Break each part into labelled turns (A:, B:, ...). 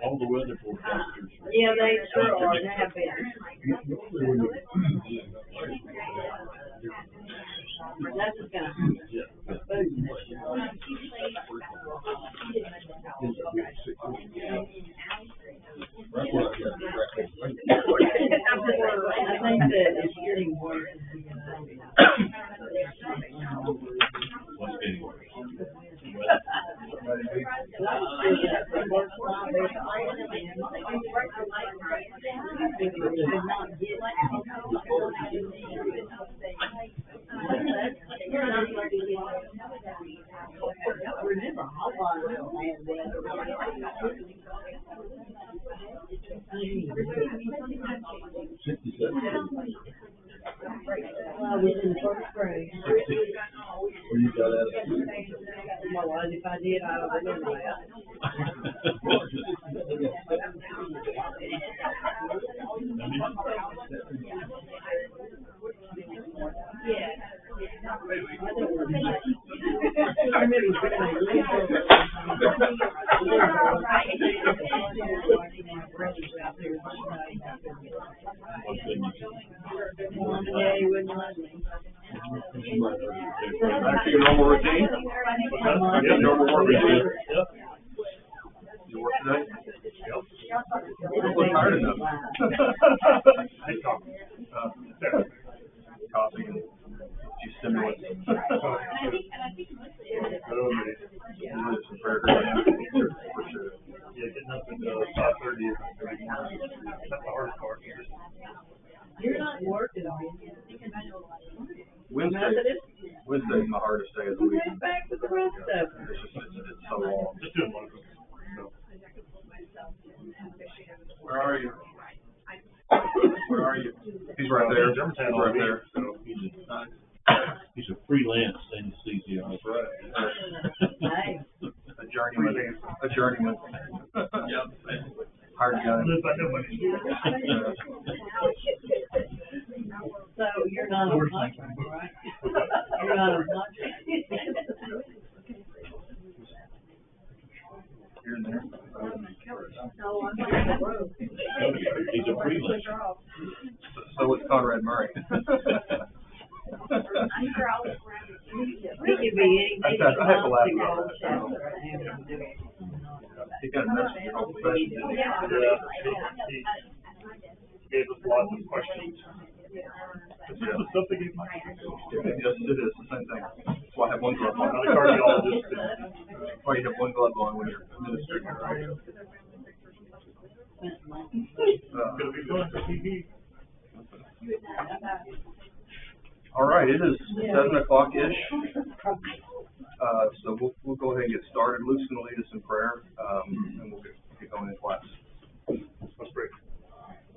A: All the weather forecasters.
B: Yeah, they sure are. They have been. That's just gonna happen. I think that it's getting worse.
A: What's getting worse?
B: Within the first grade.
A: Where you got that?
B: Well, if I did, I would remember that. Yeah, you wouldn't let me.
C: Back to your normal routine? Yep, normal work routine.
A: Yep.
C: You work today? Yep. I'm tired enough. Coffee and few stimulants. Some prayer. For sure.
D: Yeah, getting up at 5:30 every morning. That's the hardest part.
B: You're not working, are you?
C: Wednesday's my hardest day of the week.
B: Get back with the rest of them.
C: It's so long.
D: Just doing one of them. So.
C: Where are you? Where are you? He's right there.
D: Germantown
C: He's right there.
D: So
A: He's a freelance anesthesiologist.
C: That's right.
B: Hey.
C: A journeyman. A journeyman. Yep. Hard gun.
D: live by nobody.
B: So you're not on contract, right? You're not on contract.
C: Here and there.
B: No, I'm on the road.
A: He's a freelancer.
C: So is Conrad Murray.
B: He could be anything.
C: I have to laugh about that. He kind of messes with your whole profession, didn't he?
D: He gave us lots of questions. This is something he might.
C: Yes, it is the same thing. That's why I have one glove on.
D: Not a cardiologist.
C: That's why you have one glove on when you're administering it, right?
D: Gonna be fun for TV.
C: All right, it is 7:00-ish. So we'll go ahead and get started. Luke's going to lead us in prayer, and we'll get going in class.
D: Let's pray.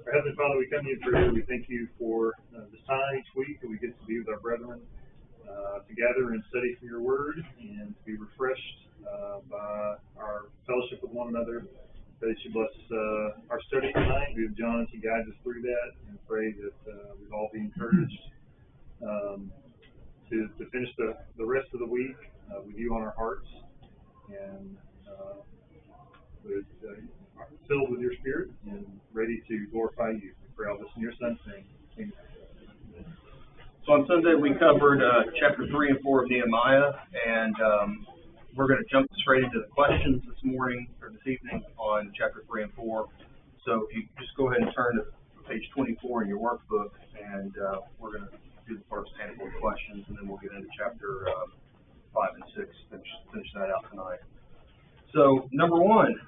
D: Our Heavenly Father, we come to you in prayer. We thank you for this time each week that we get to be with our brethren, to gather and study from your word, and to be refreshed by our fellowship with one another. Pray that you bless our study tonight. We have John to guide us through that, and pray that we'll all be encouraged to finish the rest of the week with you on our hearts, and filled with your spirit and ready to glorify you. We pray all this in your Son's name. Amen.
C: So on Sunday we covered chapter 3 and 4 of Nehemiah, and we're going to jump straight into the questions this morning or this evening on chapter 3 and 4. So if you just go ahead and turn to page 24 in your workbook, and we're going to do the first handful of questions, and then we'll get into chapter 5 and 6, finish that out tonight. So number one,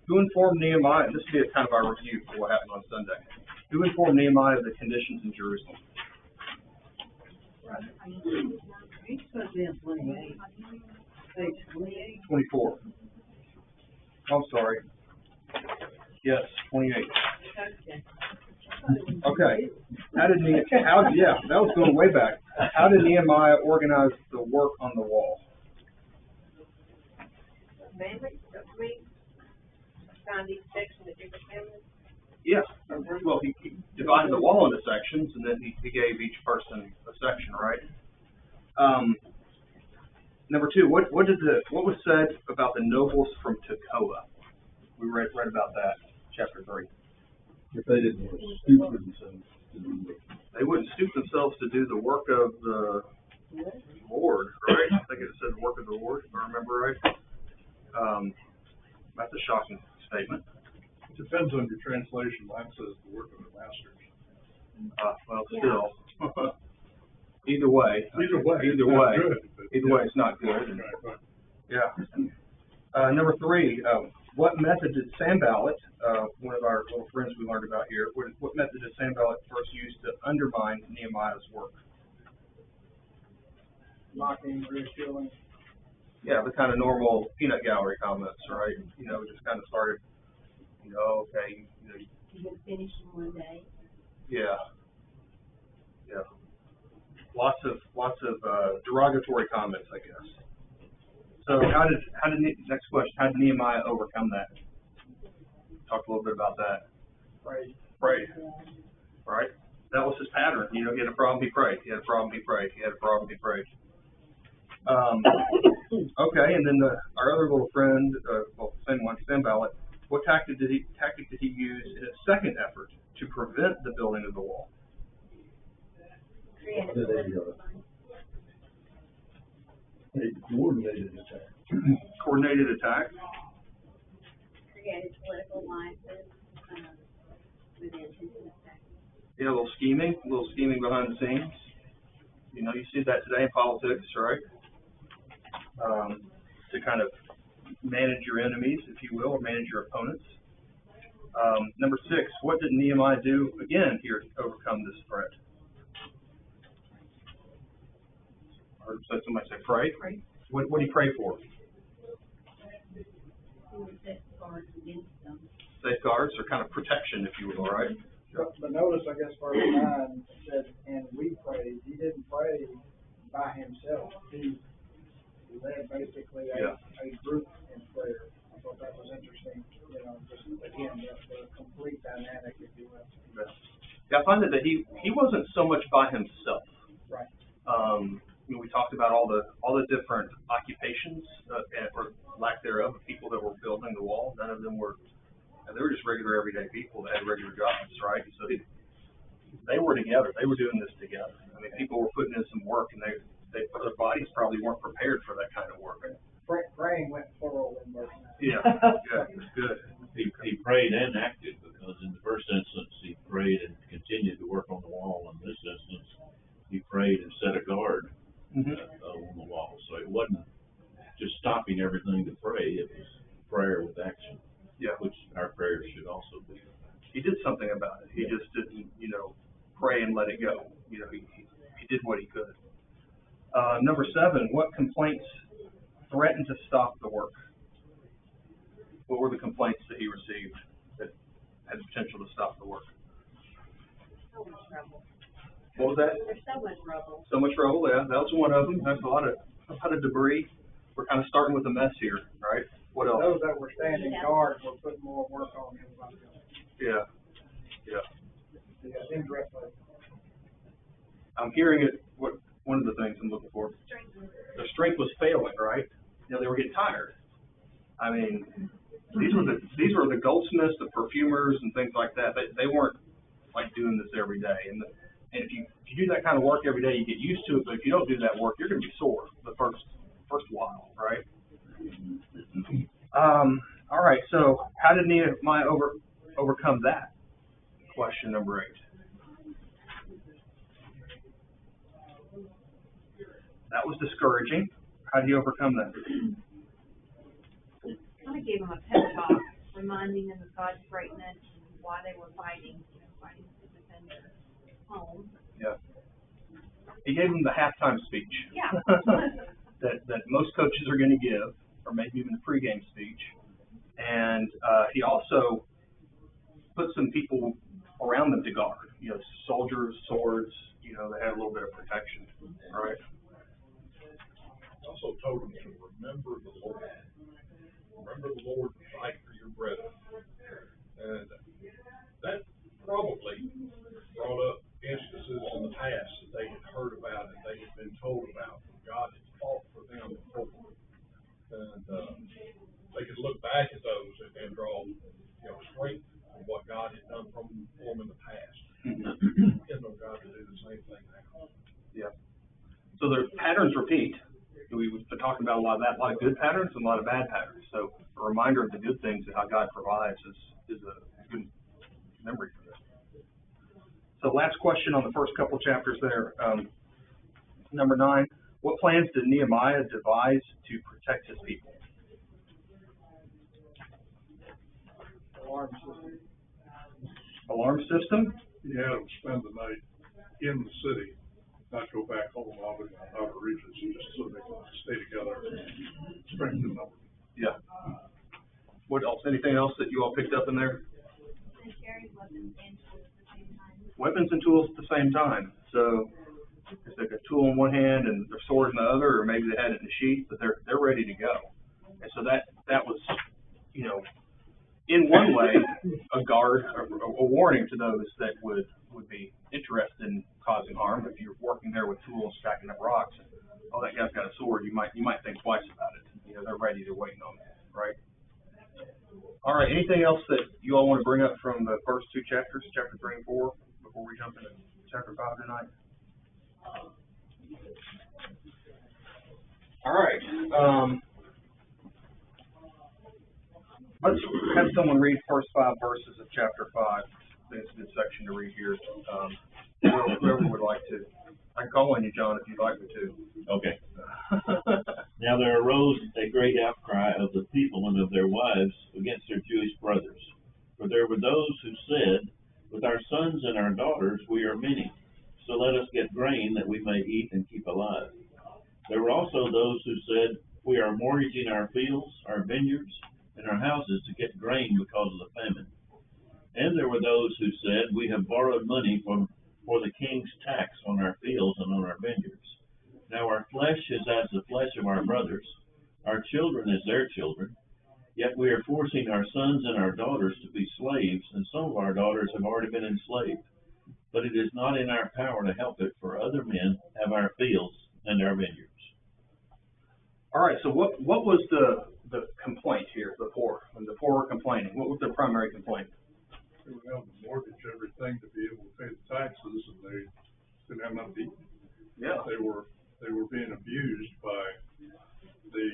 C: who informed Nehemiah? This will be kind of our review for what happened on Sunday. Who informed Nehemiah of the conditions in Jerusalem?
B: You're supposed to be on 28. Page 28.
C: 24. I'm sorry. Yes, 28.
B: Okay.
C: Okay. Yeah, that was going way back. How did Nehemiah organize the work on the wall?
E: Families, find each section of different families.
C: Yeah. Well, he divided the wall into sections, and then he gave each person a section, right? Number 2, what was said about the nobles from Tekoa? We read about that, chapter 3.
A: If they didn't stoop themselves to do it.
C: They wouldn't stoop themselves to do the work of the Lord, right? I think it said work of the Lord, if I remember right. That's a shocking statement.
A: It depends on your translation. Mine says the work of the masters.
C: Well, still. Either way, it's not good. And, yeah. Number 3, what method did Sanballat, one of our little friends we learned about here, what method did Sanballat first use to undermine Nehemiah's work?
F: Mocking, ridiculing.
C: Yeah, the kind of normal peanut gallery comments, right? Just kind of started, okay,
E: You can finish in one day.
C: yeah. Lots of derogatory comments, I guess. So next question, how did Nehemiah overcome that? Talk a little bit about that. Prayed. Right? That was his pattern. He had a problem, he prayed. He had a problem, he prayed. He had a problem, he prayed. Okay, and then our other little friend, same one, Sanballat, what tactic did he use in a second effort to prevent the building of the wall?
A: A coordinated attack.
C: Coordinated attack?
E: Created political alliances within his attack.
C: Yeah, a little scheming behind the scenes. You see that today in politics, right? To kind of manage your enemies, if you will, or manage your opponents. Number 6, what did Nehemiah do again here to overcome this threat? Or somebody say pray? What did he pray for?
E: Safeguards against them.
C: Safeguards, or kind of protection, if you will, right?
F: But notice, I guess, verse 9 said, and we prayed. He didn't pray by himself. He led basically a group in prayer. I thought that was interesting. Just again, the complete dynamic, if you will.
C: Yeah, I find that he wasn't so much by himself.
F: Right.
C: We talked about all the different occupations or lack thereof of people that were building the wall. None of them were. They were just regular, everyday people that had regular jobs, right? So they were together. They were doing this together. I mean, people were putting in some work, and their bodies probably weren't prepared for that kind of work.
F: Praying went plural in verse 9.
C: Yeah, it's good.
A: He prayed and acted, because in the first instance he prayed and continued to work on the wall. In this instance, he prayed and set a guard on the wall. So it wasn't just stopping everything to pray. It was prayer with action.
C: Yeah,
A: which our prayers should also be.
C: He did something about it. He just didn't, pray and let it go. He did what he could. Number 7, what complaints threatened to stop the work? What were the complaints that he received that had the potential to stop the work?
E: So much rubble.
C: What was that?
E: There's so much rubble.
C: So much rubble, yeah. That was one of them. That's a lot of debris. We're kind of starting with a mess here, right? What else?
F: Those that were standing guard were putting more work on him.
C: Yeah.
F: Yeah, indirectly.
C: I'm hearing it. One of the things I'm looking for. Their strength was failing, right? They were getting tired. I mean, these were the goldsmiths, the perfumers, and things like that. They weren't like doing this every day. And if you do that kind of work every day, you get used to it. But if you don't do that work, you're going to be sore the first while, right? All right. So how did Nehemiah overcome that? Question number 8. That was discouraging. How did he overcome that?
E: Kind of gave them a pep talk, reminding them of God's greatness and why they were fighting to defend their home.
C: Yeah. He gave them the halftime speech.
E: Yeah.
C: that most coaches are going to give, or maybe even the pregame speech. And he also put some people around them to guard. You know, soldiers, swords. You know, they had a little bit of protection. All right.
G: Also told them to remember the Lord. Remember the Lord and fight for your brethren. And that probably brought up instances in the past that they had heard about and they had been told about. God had fought for them before. And they could look back at those and draw, strength from what God had done for them in the past. And know God to do the same thing now.
C: Yeah. So the patterns repeat. We've been talking about a lot of that, a lot of good patterns and a lot of bad patterns. So a reminder of the good things and how God provides is a good memory for them. So last question on the first couple chapters there. Number 9, what plans did Nehemiah devise to protect his people?
F: Alarm system.
C: Alarm system?
G: He had them spend the night in the city, not go back home out of outer regions, just so they can stay together and strengthen them.
C: Yeah. What else? Anything else that you all picked up in there?
E: They carry weapons and tools at the same time.
C: Weapons and tools at the same time. So it's like a tool in one hand and their sword in the other, or maybe they had it in a sheath, but they're ready to go. And so that was, in one way, a guard, a warning to those that would be interested in causing harm. If you're working there with tools, stacking up rocks, and, oh, that guy's got a sword, you might think twice about it. They're ready, they're waiting on it, right? All right, anything else that you all want to bring up from the first 2 chapters, chapter 3 and 4, before we jump into chapter 5 tonight? All right. Let's have someone read first 5 verses of chapter 5. I think it's a good section to read here. Whoever would like to. I can call on you, John, if you'd like me to.
A: Okay. Now there arose a great outcry of the people and of their wives against their Jewish brothers. For there were those who said, with our sons and our daughters we are many, so let us get grain that we may eat and keep alive. There were also those who said, we are mortgaging our fields, our vineyards, and our houses to get grain because of the famine. And there were those who said, we have borrowed money for the king's tax on our fields and on our vineyards. Now our flesh is as the flesh of our brothers, our children as their children, yet we are forcing our sons and our daughters to be slaves, and some of our daughters have already been enslaved. But it is not in our power to help it, for other men have our fields and our vineyards.
C: All right, so what was the complaint here, the poor? When the poor were complaining, what was their primary complaint?
G: They would have to mortgage everything to be able to pay the taxes, and they didn't have enough to eat.
C: Yeah.
G: They were being abused by the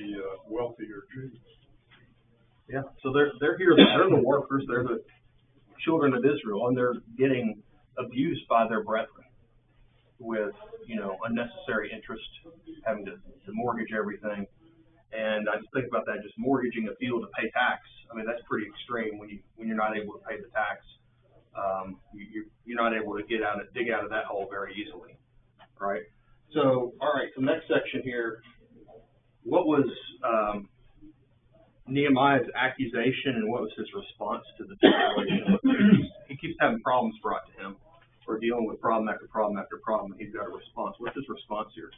G: wealthier Jews.
C: Yeah. So they're here. They're the workers. They're the children of Israel, and they're getting abused by their brethren with unnecessary interest, having to mortgage everything. And I just think about that, just mortgaging a field to pay tax. I mean, that's pretty extreme when you're not able to pay the tax. You're not able to dig out of that hole very easily, right? So, all right, so next section here, what was Nehemiah's accusation and what was his response to the situation? He keeps having problems brought to him. We're dealing with problem after problem after problem, and he's got a response. What's his response here?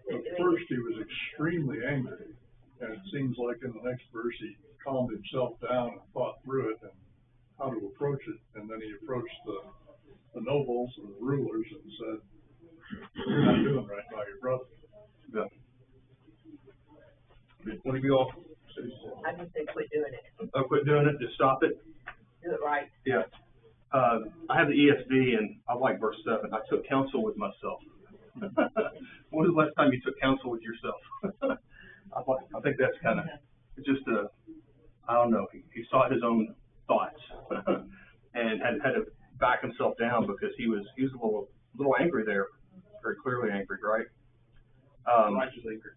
G: At first he was extremely angry, and it seems like in the next verse he calmed himself down and thought through it and how to approach it, and then he approached the nobles and the rulers and said, you're not doing right by your brother.
C: Yeah. What have you all?
B: I just say quit doing it.
C: Oh, quit doing it. Just stop it.
B: Do it right.
C: Yeah. I have the ESV, and I like verse 7. I took counsel with myself. When was the last time you took counsel with yourself? I think that's kind of just I don't know. He sought his own thoughts and had to back himself down because he was a little angry there, very clearly angry, right?
F: Righteous anger.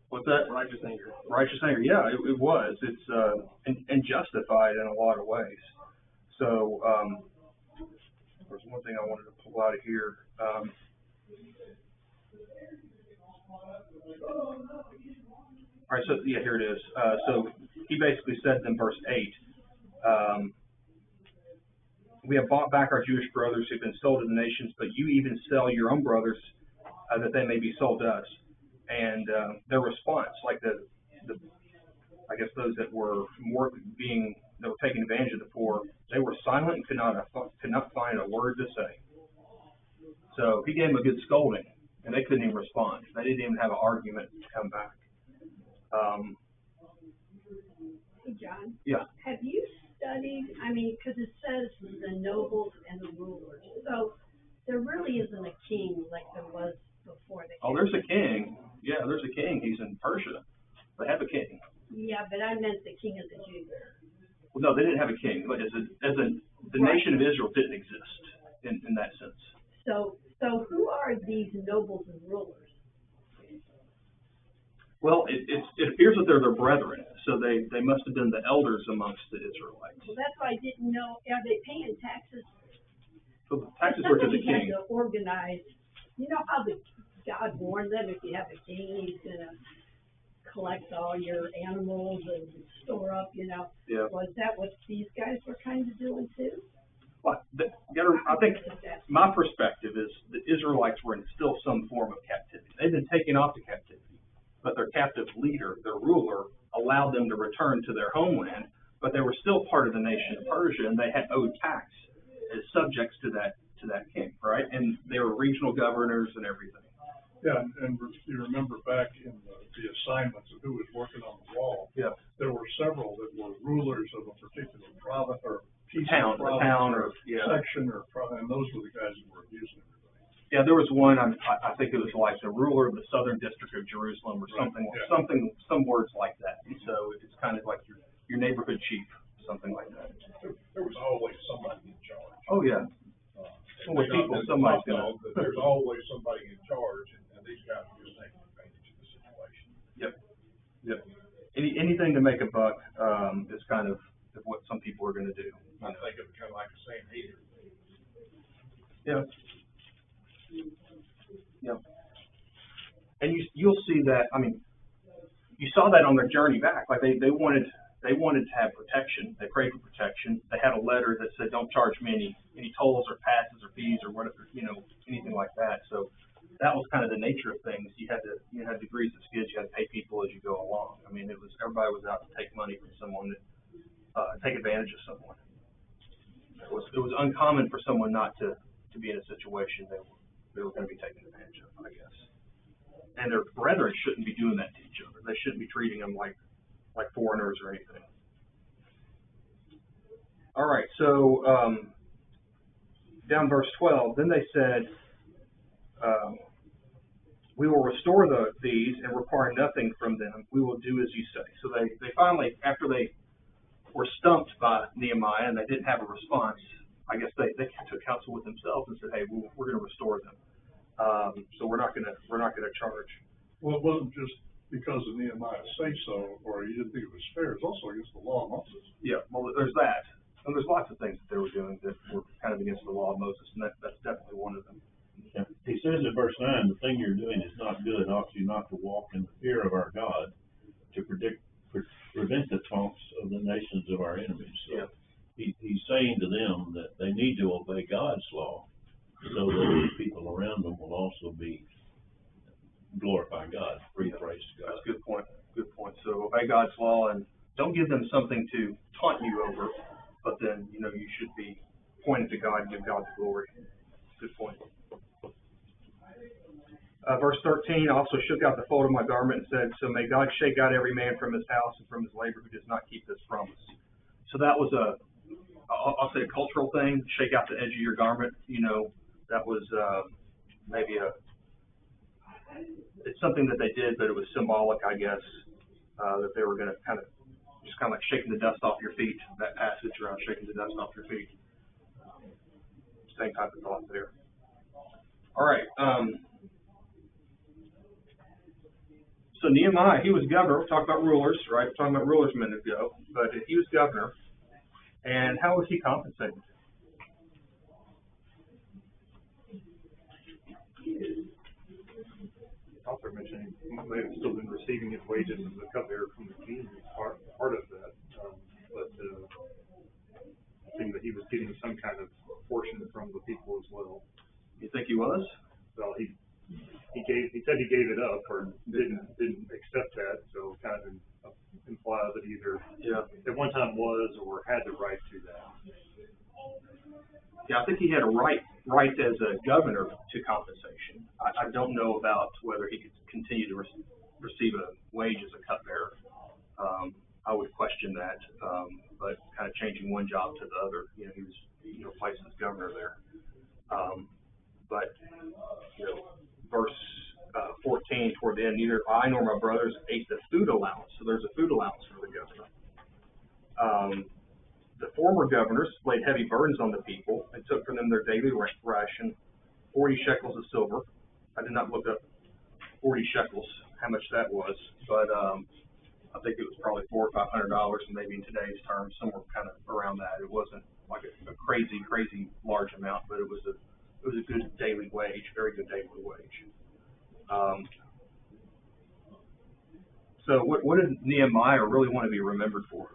C: What's that?
F: Righteous anger.
C: Righteous anger. Yeah, it was. It's and justified in a lot of ways. So There's one thing I wanted to pull out of here. All right, so yeah, here it is. So he basically said in verse 8, we have bought back our Jewish brothers who've been sold to the nations, but you even sell your own brothers that they may be sold to us. And their response, like I guess those that were that were taking advantage of the poor, they were silent and could not find a word to say. So he gave them a good scolding, and they couldn't even respond. They didn't even have an argument to come back.
B: Hey, John.
C: Yeah.
B: Have you studied, because it says the nobles and the rulers. So there really isn't a king like there was before the king.
C: Oh, there's a king. Yeah, there's a king. He's in Persia. They have a king.
B: Yeah, but I meant the king of the Jews.
C: Well, no, they didn't have a king. But the nation of Israel didn't exist in that sense.
B: So who are these nobles and rulers?
C: Well, it appears that they're their brethren, so they must have been the elders amongst the Israelites.
B: Well, that's why I didn't know. Are they paying taxes?
C: So the taxes were to the
B: Somebody
C: king.
B: had to organize. You know how God warned them, if you have a king, he's going to collect all your animals and store up,
C: Yeah.
B: Was that what these guys were kind of doing too?
C: Well, I think my perspective is the Israelites were in still some form of captivity. They've been taken off to captivity, but their captive leader, their ruler, allowed them to return to their homeland, but they were still part of the nation of Persia, and they had owed tax as subjects to that king, right? And they were regional governors and everything.
G: Yeah, and you remember back in the assignments of who was working on the wall,
C: Yeah.
G: there were several that were rulers of a particular province or piece
C: Town,
G: of province
C: town,
G: or
C: yeah.
G: section or province, and those were the guys who were abusing everybody.
C: Yeah, there was one. I think it was like the ruler of the southern district of Jerusalem, or something,
G: Right, yeah.
C: some words like that. And so it's kind of like your neighborhood chief, something like that.
G: There was always somebody in charge.
C: Oh yeah. Well, people, somebody's gonna.
G: There's always somebody in charge, and these guys are just taking advantage of the situation.
C: Yep. Anything to make a buck is kind of what some people are going to do.
G: I think it was kind of like a Sanhedrin.
C: Yeah. Yep. And you'll see that. You saw that on their journey back. Like they wanted to have protection. They prayed for protection. They had a letter that said, "Don't charge me any tolls or passes or fees or whatever, anything like that." So that was kind of the nature of things. You had degrees of skids. You had to pay people as you go along. Everybody was out to take money from someone, take advantage of someone. It was uncommon for someone not to be in a situation they were going to be taken advantage of, I guess. And their brethren shouldn't be doing that to each other. They shouldn't be treating them like foreigners or anything. All right, so down verse 12, then they said, we will restore these and require nothing from them. We will do as you say. So they finally, after they were stumped by Nehemiah and they didn't have a response, I guess they took counsel with themselves and said, "Hey, we're going to restore them. So we're not going to charge."
G: Well, it wasn't just because of Nehemiah's say so, or he didn't think it was fair. It's also against the law of Moses.
C: Yeah, well, there's that. And there's lots of things that they were doing that were kind of against the law of Moses, and that's definitely one of them.
A: Yeah. He says in verse 9, the thing you're doing is not good. Ought you not to walk in the fear of our God to prevent the taunts of the nations of our enemies. So
C: yeah.
A: He's saying to them that they need to obey God's law so that the people around them will also be glorify God, praise God.
C: That's a good point. Good point. So obey God's law and don't give them something to taunt you over, but then, you should be pointing to God and give God the glory. Good point. Verse 13, I also shook out the fold of my garment and said, so may God shake out every man from his house and from his labor who does not keep this promise. So that was I'll say a cultural thing, shake out the edge of your garment. That was maybe it's something that they did, but it was symbolic, I guess, that they were going to kind of like shaking the dust off your feet, that passage around shaking the dust off your feet. Same type of thought there. All right. So Nehemiah, he was governor. We're talking about rulers, right? We're talking about rulers a minute ago, but he was governor. And how was he compensated?
D: also mentioning he may have still been receiving his wages as a cupbearer from the king, part of that. But it seemed that he was getting some kind of portion from the people as well.
C: You think he was?
D: Well, he said he gave it up or didn't accept that, so kind of implies that either at one time was or had the right to that.
C: Yeah, I think he had a right as a governor to compensation. I don't know about whether he could continue to receive a wage as a cupbearer. I would question that, but kind of changing one job to the other, he was placed as governor there. But verse 14 toward the end, neither I nor my brothers ate the food allowance. So there's a food allowance for the governor. The former governors laid heavy burdens on the people and took from them their daily ration, 40 shekels of silver. I did not look up 40 shekels, how much that was, but I think it was probably $400 or $500, and maybe in today's terms, somewhere kind of around that. It wasn't like a crazy large amount, but it was a good daily wage, very good daily wage. So what did Nehemiah really want to be remembered for?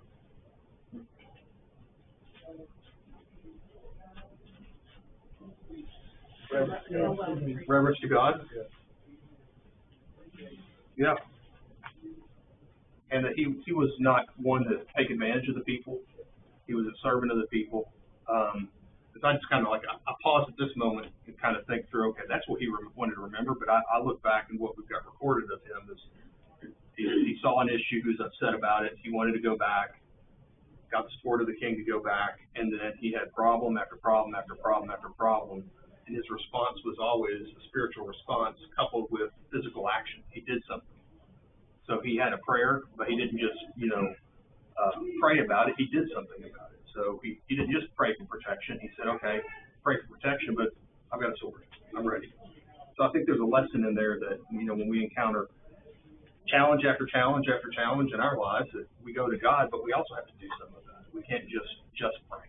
C: Reverence to God? Yeah. And that he was not one to take advantage of the people. He was a servant of the people. I just kind of I pause at this moment and kind of think through, okay, that's what he wanted to remember, but I look back and what we've got recorded of him is he saw an issue, he was upset about it, he wanted to go back, got the support of the king to go back, and then he had problem after problem after problem after problem, and his response was always a spiritual response coupled with physical action. He did something. So he had a prayer, but he didn't just, pray about it, he did something about it. So he didn't just pray for protection. He said, okay, pray for protection, but I've got a sword. I'm ready. So I think there's a lesson in there that, when we encounter challenge after challenge after challenge in our lives, that we go to God, but we also have to do something about it. We can't just pray.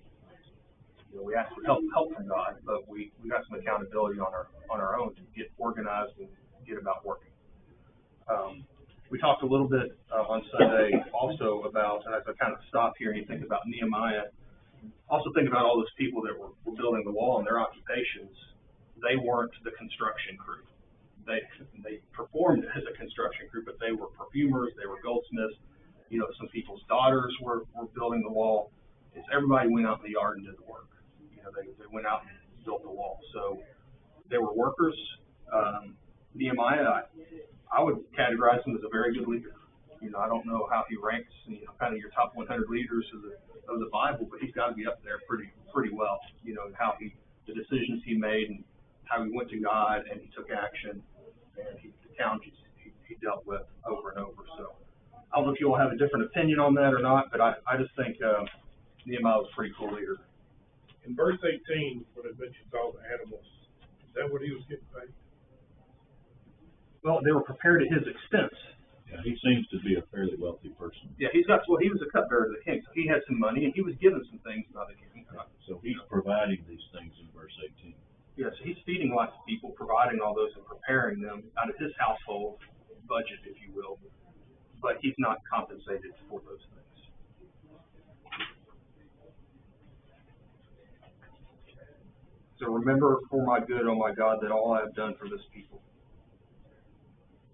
C: We ask for help from God, but we got some accountability on our own to get organized and get about working. We talked a little bit on Sunday also about, and as I kind of stop here and you think about Nehemiah, also think about all those people that were building the wall and their occupations. They weren't the construction crew. They performed as a construction crew, but they were perfumers, they were goldsmiths. Some people's daughters were building the wall. Everybody went out in the yard and did the work. They went out and built the wall. So they were workers. Nehemiah, I would categorize him as a very good leader. I don't know how he ranks, kind of your top 100 leaders of the Bible, but he's got to be up there pretty well. And how the decisions he made and how he went to God and he took action and the challenges he dealt with over and over. So I don't know if you all have a different opinion on that or not, but I just think Nehemiah was a pretty cool leader.
G: In verse 18, when it mentions all the animals, is that what he was getting paid?
C: Well, they were prepared at his expense.
A: Yeah, he seems to be a fairly wealthy person.
C: Yeah, he was a cupbearer to the king, so he had some money, and he was given some things by the king.
A: So he's providing these things in verse 18.
C: Yeah, so he's feeding lots of people, providing all those and preparing them out of his household budget, if you will, but he's not compensated for those things. So remember for my good, oh my God, that all I have done for this people.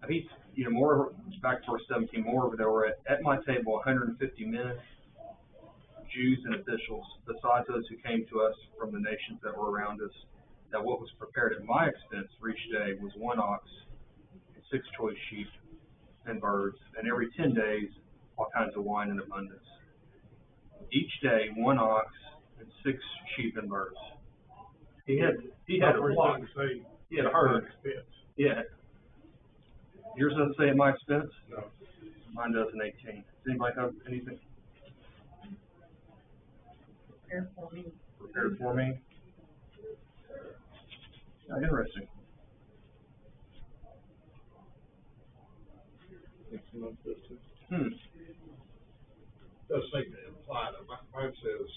C: He's, back to verse 17, moreover, there were at my table 150 men, Jews and officials, besides those who came to us from the nations that were around us, that what was prepared at my expense for each day was 1 ox, and 6 choice sheep and birds, and every 10 days all kinds of wine in abundance. Each day 1 ox and 6 sheep and birds. He had a flock. He had a herd. Yeah. Yours doesn't say at my expense?
G: No.
C: Mine does in 18. Does anybody have anything? Prepared for me. Yeah, interesting.
G: Does seem to imply that mine says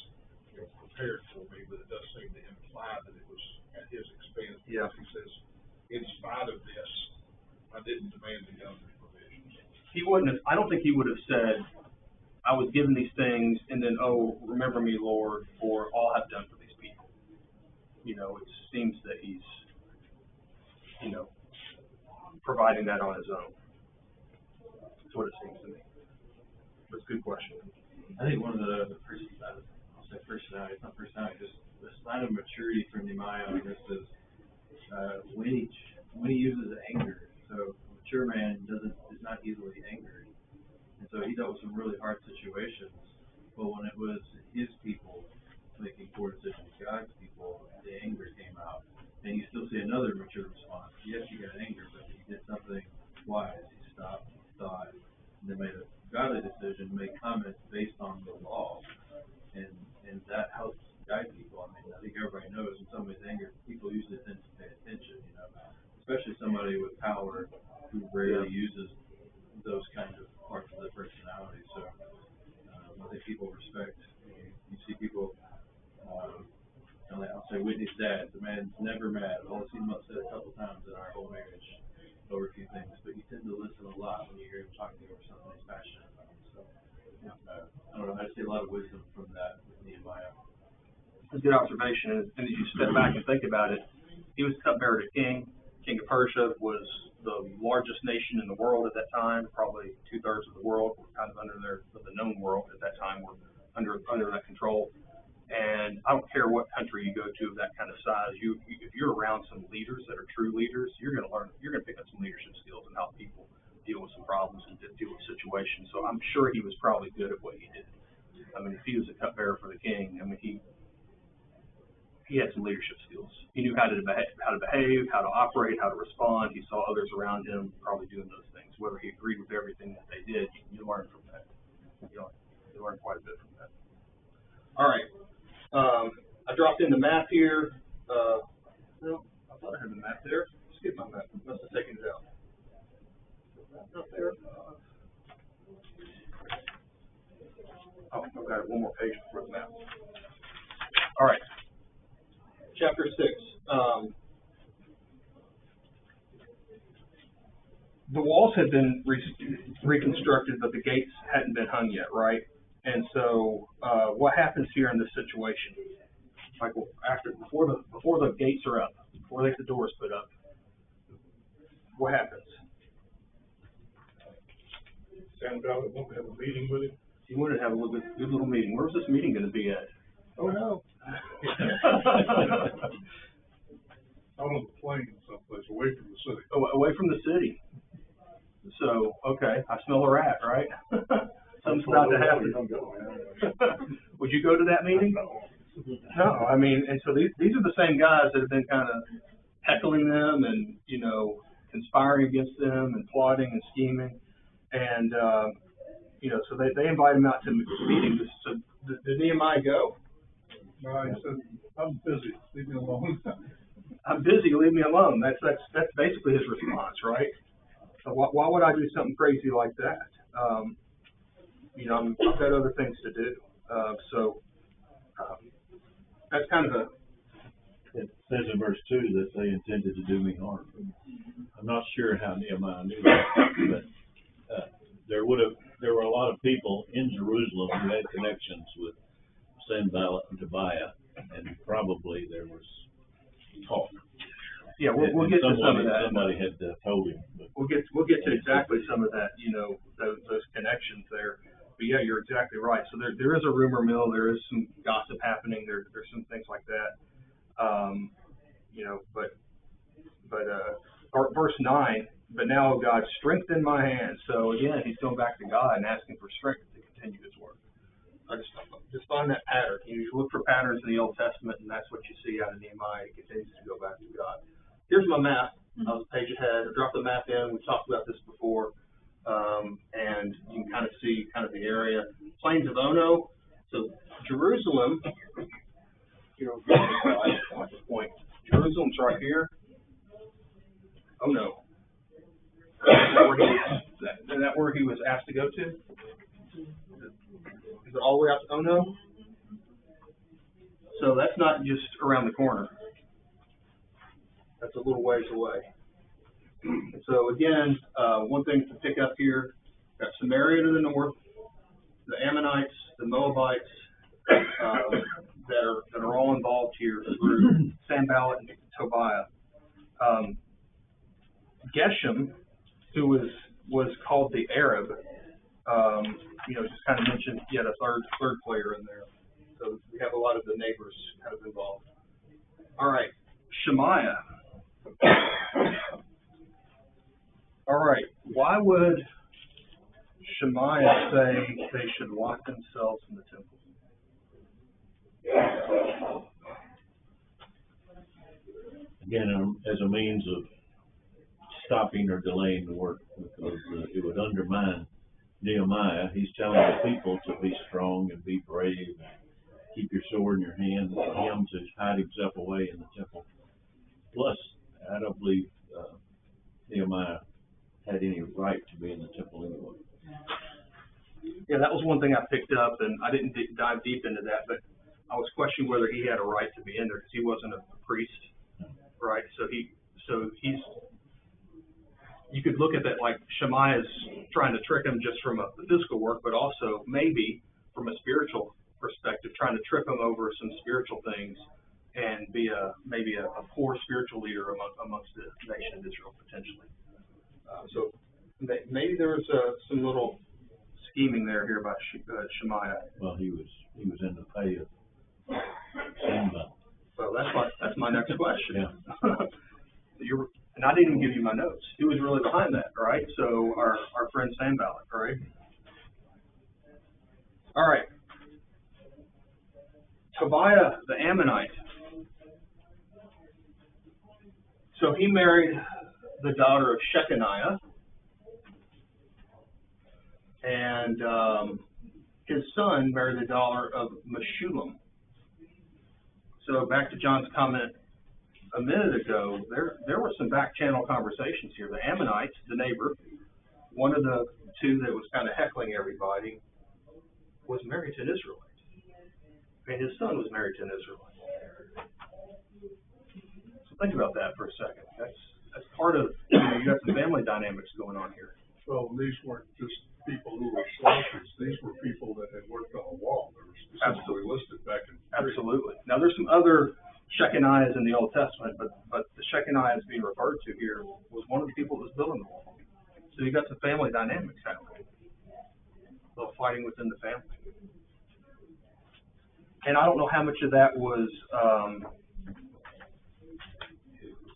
G: prepared for me, but it does seem to imply that it was at his expense.
C: Yeah.
G: He says, in spite of this, I didn't demand the governor's provision.
C: He wouldn't have, I don't think he would have said, I was given these things, and then, oh, remember me, Lord, for all I've done for these people. You know, it seems that he's, you know, providing that on his own. That's what it seems to me. That's a good question.
H: I think one of the I'll say personality, it's not personality, just the sign of maturity from Nehemiah on this is when he uses anger. So a mature man is not easily angered. And so he dealt with some really hard situations. But when it was his people making poor decisions, God's people, the anger came out. And you still see another mature response. Yes, he got anger, but he did something wise. He stopped, thought, and then made a godly decision, made comments based on the law. And that helps guide people. I mean, I think everybody knows in some ways anger, people usually tend to pay attention, you know, especially somebody with power who rarely uses those kinds of parts of their personality. So I think people respect. You see people, I'll say Whitney's dad. The man's never mad. I've only seen him upset a couple times in our whole marriage over a few things, but you tend to listen a lot when you hear him talking over something he's passionate about. So I don't know. I see a lot of wisdom from that with Nehemiah.
C: That's a good observation. And as you step back and think about it, he was cupbearer to king. King of Persia was the largest nation in the world at that time. Probably 2/3 of the world were kind of under the known world at that time were under that control. And I don't care what country you go to of that kind of size. If you're around some leaders that are true leaders, you're going to pick up some leadership skills and how people deal with some problems and deal with situations. So I'm sure he was probably good at what he did. I mean, if he was a cupbearer for the king, I mean, he had some leadership skills. He knew how to behave, how to operate, how to respond. He saw others around him probably doing those things. Whether he agreed with everything that they did, you learn from that. You learn quite a bit from that. All right. I dropped in the map here. No, I thought I had the map there. Skip my map. Must have taken it out. Not there. Oh, I've got one more page before the map. All right. Chapter 6. The walls had been reconstructed, but the gates hadn't been hung yet, right? And so, what happens here in this situation? Like before the gates are up, before they get the doors put up, what happens?
G: Sam Ballard won't have a meeting with him.
C: He wanted to have a good little meeting. Where's this meeting going to be at? Oh no.
G: Out on the plain someplace, away from the city.
C: Away from the city. So, okay, I smell a rat, right? Something's about to happen. Would you go to that meeting? No, I mean, and so these are the same guys that have been kind of heckling them and, you know, conspiring against them and plotting and scheming. And, you know, so they invite him out to meetings. So did Nehemiah go?
G: No, he said, I'm busy, leave me alone.
C: I'm busy, leave me alone. That's basically his response, right? So why would I do something crazy like that? You know, I've got other things to do. That's kind of
A: It says in verse 2 that they intended to do me harm. I'm not sure how Nehemiah knew that, but there were a lot of people in Jerusalem who had connections with Sanballat and Tobiah, and probably there was talk.
C: Yeah, we'll get to some of that.
A: Somebody had told him.
C: We'll get to exactly some of that. You know, those connections there. But yeah, you're exactly right. So there is a rumor mill. There is some gossip happening. There's some things like that. You know, but verse 9. But now, oh God, strengthen my hands. So again, he's going back to God and asking for strength to continue his work. I just find that pattern. You look for patterns in the Old Testament, and that's what you see out of Nehemiah. He continues to go back to God. Here's my map. I was a page ahead. I dropped the map in. We've talked about this before. And you can kind of see kind of the area. Plains of Ono. So Jerusalem, you know, at this point, Jerusalem's right here. Oh no. Is that where he was asked to go to? Is it all the way out to Ono? So that's not just around the corner. That's a little ways away. So again, one thing to pick up here, got Samaria to the north, the Ammonites, the Moabites, that are all involved here through Sanballat and Tobiah. Geshem, who was called the Arab, just kind of mentioned yet a third player in there. So we have a lot of the neighbors kind of involved. All right, Shemaiah. All right, why would Shemaiah say they should lock themselves in the temple?
A: Again, as a means of stopping or delaying the work, because it would undermine Nehemiah. He's telling the people to be strong and be brave, and keep your sword in your hand, for him to hide himself away in the temple. Plus, I don't believe Nehemiah had any right to be in the temple anyway.
C: Yeah, that was one thing I picked up, and I didn't dive deep into that, but I was questioning whether he had a right to be in there because he wasn't a priest, right? So he's. You could look at that like Shemaiah's trying to trick him just from the physical work, but also maybe from a spiritual perspective, trying to trip him over some spiritual things and be maybe a poor spiritual leader amongst the nation of Israel potentially. So maybe there was some little scheming there here by Shemaiah.
A: Well, he was in the pay of Sanballat.
C: Well, that's my next question.
A: Yeah.
C: And I didn't even give you my notes. Who was really behind that, right? So our friend Sanballat, right? All right. Tobiah the Ammonite. So he married the daughter of Shechaniah, and his son married the daughter of Meshullam. So back to John's comment a minute ago, there were some back channel conversations here. The Ammonites, the neighbor, one of the two that was kind of heckling everybody, was married to an Israelite. And his son was married to an Israelite. So think about that for a second. That's part of, you got some family dynamics going on here.
G: Well, these weren't just people who were slouches. These were people that had worked on a wall. They were specifically listed back in.
C: Absolutely. Now, there's some other Shechaniahs in the Old Testament, but the Shechaniah being referred to here was one of the people that was building the wall. So you got some family dynamics happening. A little fighting within the family. And I don't know how much of that was,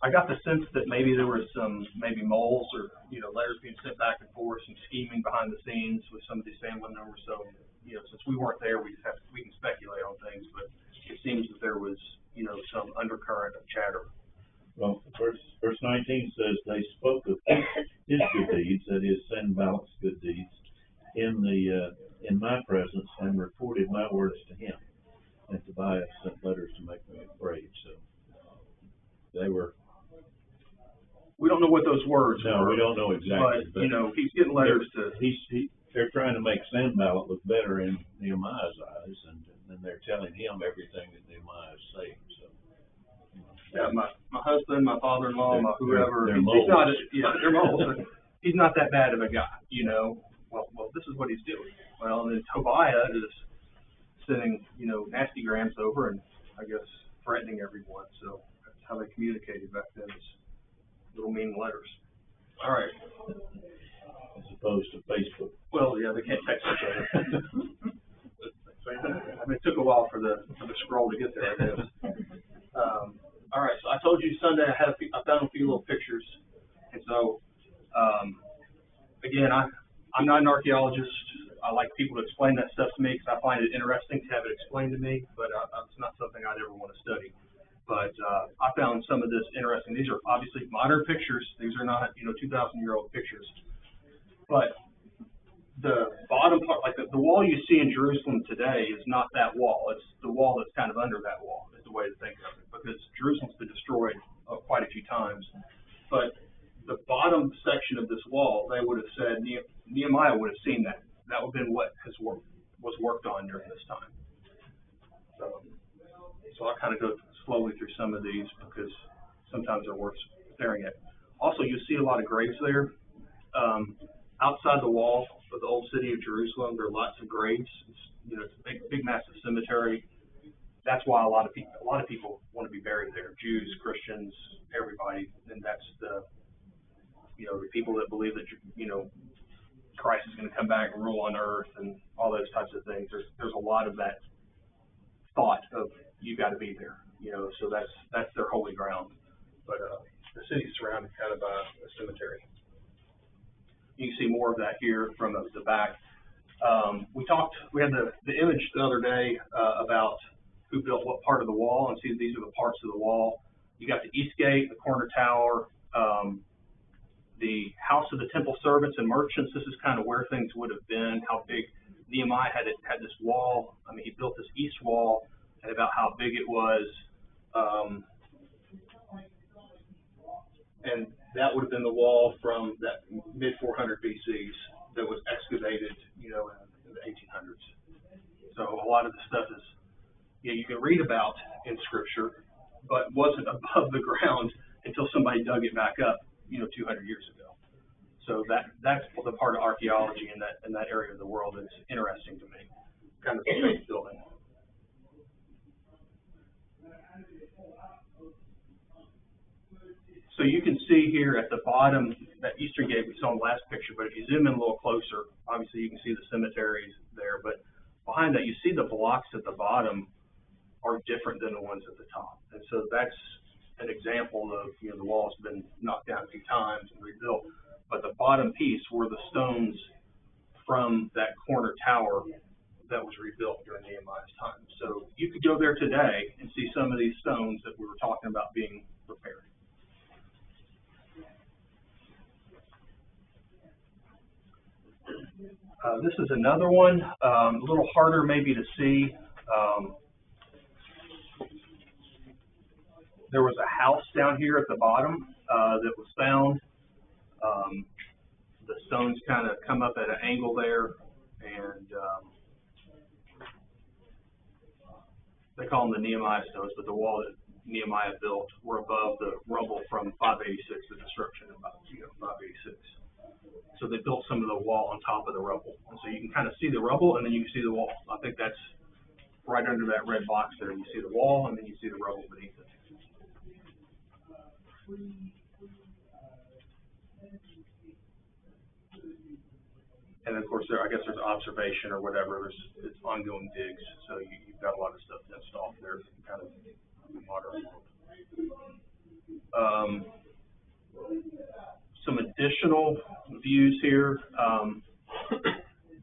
C: I got the sense that maybe there was some, moles or, letters being sent back and forth, some scheming behind the scenes with some of these family members. So, since we weren't there, we can speculate on things, but it seems that there was, some undercurrent of chatter.
A: Well, verse 19 says, they spoke of his good deeds, that is, Sanballat's good deeds, in my presence, and reported my words to him. And Tobiah sent letters to make me afraid. So they were.
C: We don't know what those words were.
A: No, we don't know exactly.
C: But he's getting letters to.
A: They're trying to make Sanballat look better in Nehemiah's eyes, and then they're telling him everything that Nehemiah is saying. So.
C: Yeah, my husband, my father-in-law, my whoever.
A: They're
C: he's
A: moles.
C: not. They're moles. He's not that bad of a guy, Well, this is what he's doing. Well, and then Tobiah is sending, nasty grams over and I guess threatening everyone. So that's how they communicated back then, is little mean letters. All right.
A: As opposed to Facebook.
C: Well, yeah, they can't text each other. It took a while for the scroll to get there, I guess. All right, so I told you Sunday I found a few little pictures, and so again, I'm not an archaeologist. I like people to explain that stuff to me because I find it interesting to have it explained to me, but it's not something I'd ever want to study. But I found some of this interesting. These are obviously modern pictures. These are not 2,000-year-old pictures. But the bottom part, like the wall you see in Jerusalem today, is not that wall. It's the wall that's kind of under that wall, is the way to think of it, because Jerusalem's been destroyed quite a few times. But the bottom section of this wall, they would have said, Nehemiah would have seen that. That would have been what was worked on during this time. So I'll kind of go slowly through some of these because sometimes they're worth staring at. Also, you'll see a lot of graves there. Outside the wall of the old city of Jerusalem, there are lots of graves. It's a big, massive cemetery. That's why a lot of people want to be buried there. Jews, Christians, everybody. And that's the people that believe that, Christ is going to come back and rule on earth and all those types of things. There's a lot of that thought of you got to be there, so that's their holy ground. But the city's surrounded kind of by a cemetery. You can see more of that here from the back. We had the image the other day about who built what part of the wall, and see these are the parts of the wall. You got the east gate, the corner tower, the house of the temple servants and merchants. This is kind of where things would have been, how big Nehemiah had this wall. I mean, he built this east wall, and about how big it was. And that would have been the wall from that mid-400 BCs that was excavated, in the 1800s. So a lot of the stuff is, you can read about in Scripture, but wasn't above the ground until somebody dug it back up, 200 years ago. So that's the part of archaeology in that area of the world that's interesting to me. Kind of the faith building. So you can see here at the bottom, that eastern gate we saw in the last picture, but if you zoom in a little closer, obviously you can see the cemeteries there, but behind that you see the blocks at the bottom are different than the ones at the top. And so that's an example of, the wall's been knocked down a few times and rebuilt, but the bottom piece were the stones from that corner tower that was rebuilt during Nehemiah's time. So you could go there today and see some of these stones that we were talking about being repaired. This is another one, a little harder maybe to see. There was a house down here at the bottom that was found. The stones kind of come up at an angle there, and they call them the Nehemiah stones, but the wall that Nehemiah built were above the rubble from 586, the destruction of 586. So they built some of the wall on top of the rubble. And so you can kind of see the rubble, and then you can see the wall. I think that's right under that red box there. You see the wall, and then you see the rubble beneath it. And of course, I guess there's observation or whatever. It's ongoing digs, so you've got a lot of stuff fenced off there, kind of modern world. Some additional views here.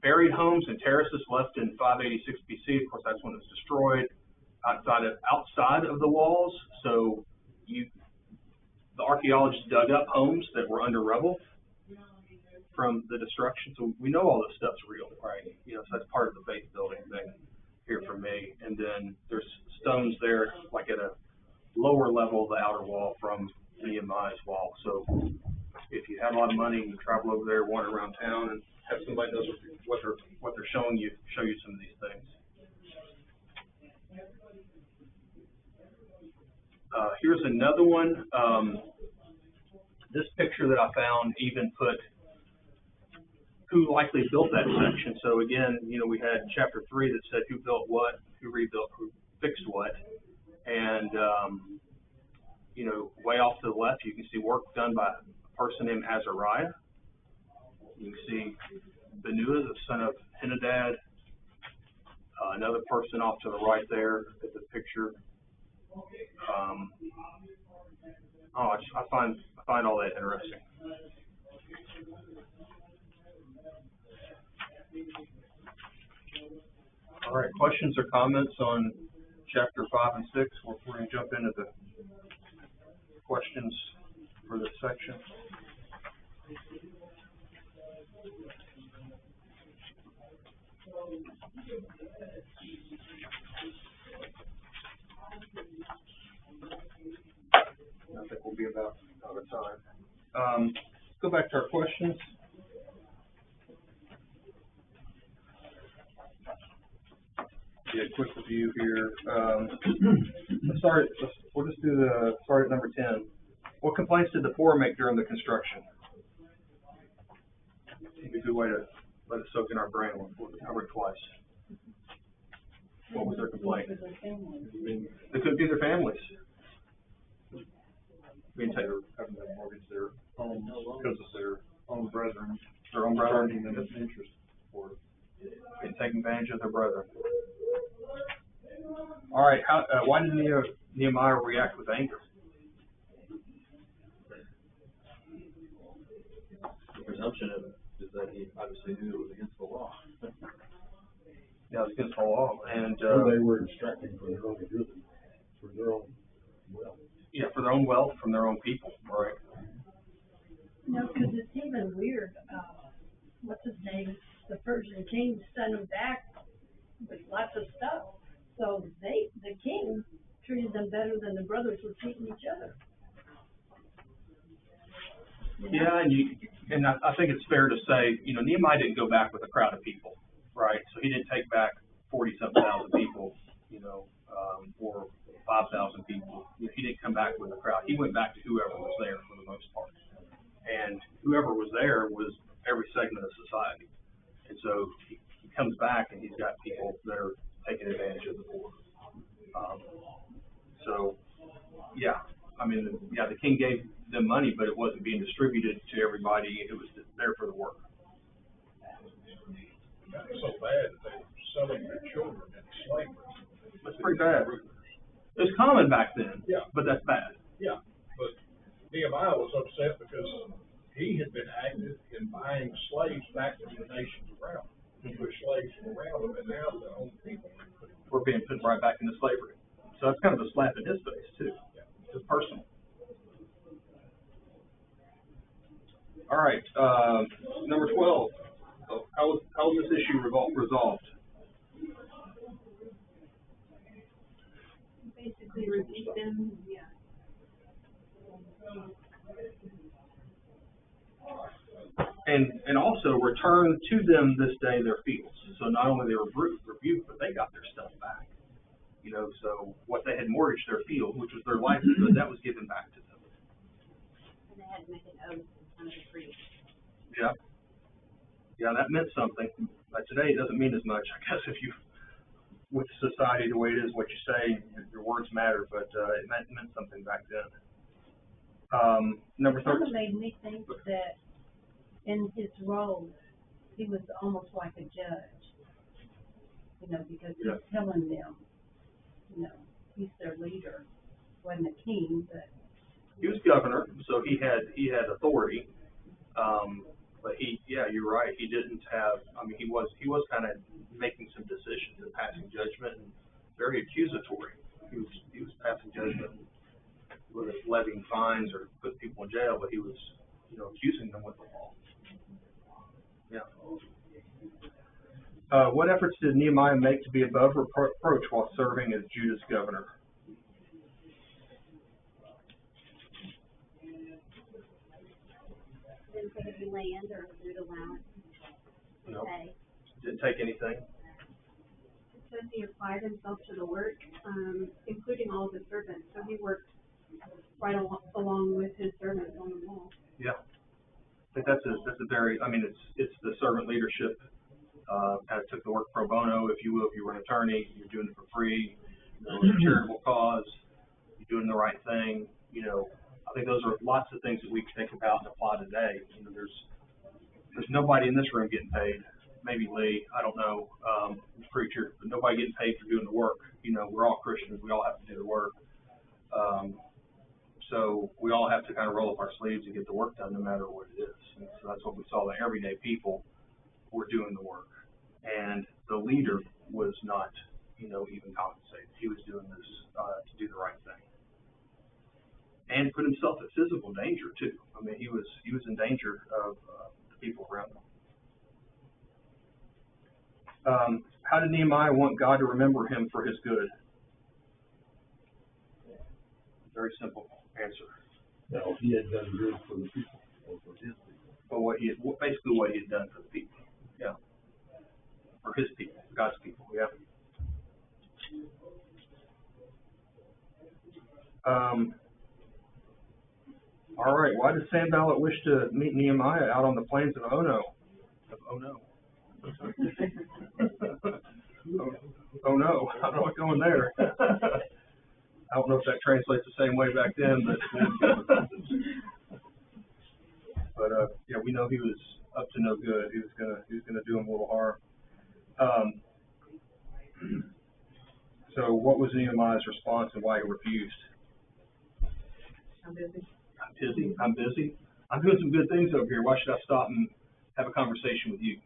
C: Buried homes and terraces left in 586 BC. Of course, that's when it was destroyed. Outside of the walls, so the archaeologists dug up homes that were under rubble from the destruction. So we know all this stuff's real, right? So that's part of the faith building thing here for me. And then there's stones there, like at a lower level of the outer wall from Nehemiah's wall. So if you have a lot of money, you can travel over there, wander around town, and have somebody knows what they're showing you, show you some of these things. Here's another one. This picture that I found even put who likely built that section. So again, we had chapter 3 that said who built what, who rebuilt, who fixed what. And, way off to the left, you can see work done by a person named Azariah. You can see Benua, the son of Henadad. Another person off to the right there at the picture. I find all that interesting. All right, questions or comments on chapter 5 and 6? We're going to jump into the questions for this section. I think we'll be about out of time. Go back to our questions. Yeah, quick review here. We'll just start at number 10. What complaints did the poor make during the construction? Maybe a good way to let it soak in our brain. We'll cover it twice. What was their complaint? They couldn't feed their families. Being taken,
D: Having to mortgage their homes because of their own brethren.
C: their own brother,
D: Charging them interest for it.
C: and taking advantage of their brother. All right, why did Nehemiah react with anger?
H: The presumption of it is that he obviously knew it was against the law.
C: Yeah, it's against the law, and
I: Or they were extracting from their own ability, for their own wealth.
C: yeah, for their own wealth from their own people, right?
B: No, because it's even weird, what's his name, the Persian king sent him back with lots of stuff. So the king treated them better than the brothers were treating each other. You know?
C: Yeah, and I think it's fair to say, Nehemiah didn't go back with a crowd of people, right? So he didn't take back 40-something thousand people, or 5,000 people. He didn't come back with a crowd. He went back to whoever was there for the most part. And whoever was there was every segment of society. And so he comes back and he's got people that are taking advantage of the poor. The king gave them money, but it wasn't being distributed to everybody. It was there for the work.
G: It got so bad that they were selling their children into slavery.
C: That's pretty bad. It was common back then.
G: Yeah.
C: But that's bad.
G: Yeah, but Nehemiah was upset because he had been active in buying slaves back from the nations around him. He pushed slaves from around them, and now the own people
C: We're being put right back into slavery. So that's kind of a slap in his face, too. It's personal. All right, number 12. So how was this issue resolved?
E: Basically repeat them, yeah.
C: And also return to them this day their fields. So not only they were rebuked, but they got their stuff back. So what they had mortgaged their field, which was their livelihood, that was given back to them.
E: And they had to make an oath in front of the priest.
C: Yeah. Yeah, that meant something. But today it doesn't mean as much. I guess if you, with society the way it is, what you say, your words matter, but it meant something back then. Number 13.
J: Kind of made me think that in his role, he was almost like a judge, because he's telling them, he's their leader. Wasn't a king, but
C: he was governor, so he had authority. But you're right. He didn't have. He was kind of making some decisions and passing judgment, and very accusatory. He was passing judgment, whether it's levying fines or putting people in jail, but he was, accusing them with the law. Yeah. What efforts did Nehemiah make to be above reproach while serving as Judah's governor?
E: Didn't take any land or food allowance.
C: No.
E: Okay.
C: Didn't take anything.
E: It says he applied himself to the work, including all of his servants. So he worked right along with his servants on the wall.
C: Yeah. I think that's a very. It's the servant leadership. Kind of took the work pro bono, if you will. If you were an attorney, you're doing it for free. It's a charitable cause. You're doing the right thing. I think those are lots of things that we can think about and apply today. There's nobody in this room getting paid. Maybe Lee, I don't know, preacher, but nobody getting paid for doing the work. We're all Christians. We all have to do the work. So we all have to kind of roll up our sleeves and get the work done, no matter what it is. And so that's what we saw. The everyday people were doing the work, and the leader was not, even compensated. He was doing this to do the right thing, and put himself at physical danger too. He was in danger of the people around him. How did Nehemiah want God to remember him for his good? Very simple answer.
I: No, he had done good for the people, or for his people.
C: But basically what he had done for the people. Yeah. For his people, God's people, yeah. why does Sanballat wish to meet Nehemiah out on the plains of Ono? Oh no. Oh no, I'm not going there. I don't know if that translates the same way back then, but yeah, we know he was up to no good. He was gonna do him a little harm. So what was Nehemiah's response and why he refused?
E: I'm busy.
C: I'm busy. I'm doing some good things over here. Why should I stop and have a conversation with you?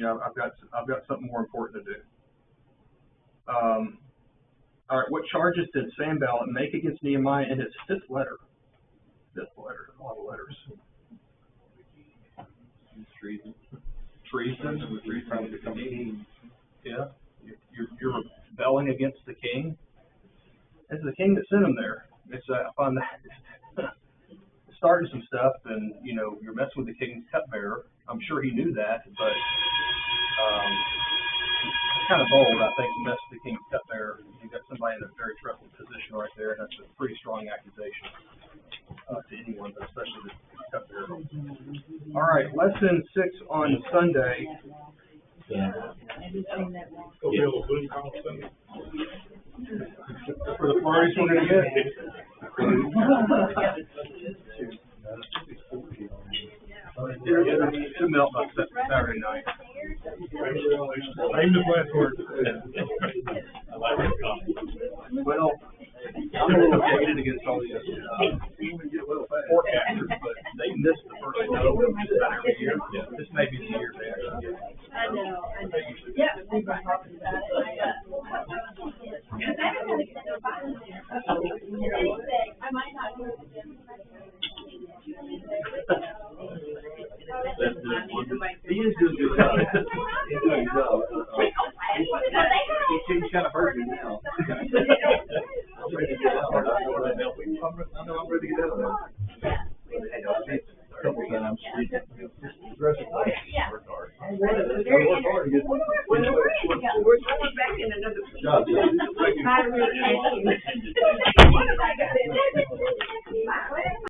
C: I've got something more important to do. All right, what charges did Sanballat make against Nehemiah in his fifth letter? Fifth letter, a lot of letters.
H: Treason.
C: Trying to become king. Yeah, you're rebelling against the king. It's the king that sent him there. I find that starting some stuff, and you're messing with the king's cupbearer. I'm sure he knew that, but it's kind of bold, I think, to mess with the king's cupbearer. You've got somebody in a very trusted position right there, and that's a pretty strong accusation to anyone, but especially the cupbearer. All right, lesson 6 on Sunday.
G: Go be able to lose confidence.
C: For the parties we're going to get. It should melt by Saturday night.
G: Same as last word.
A: I like that comment.
C: Well, I'm a little jaded against all these forecasters, but they missed the first snow about every year. This may be the year they actually get it.
B: I know. Yeah, we've been talking about it.
E: I might not do it.
C: He is doing a good job. He's doing a good job. He's kind of hurting now. I'm ready to get out. I know I'm ready to get out of there. A couple times. Aggressive. Work hard. Work hard to get.
B: We're going back in another.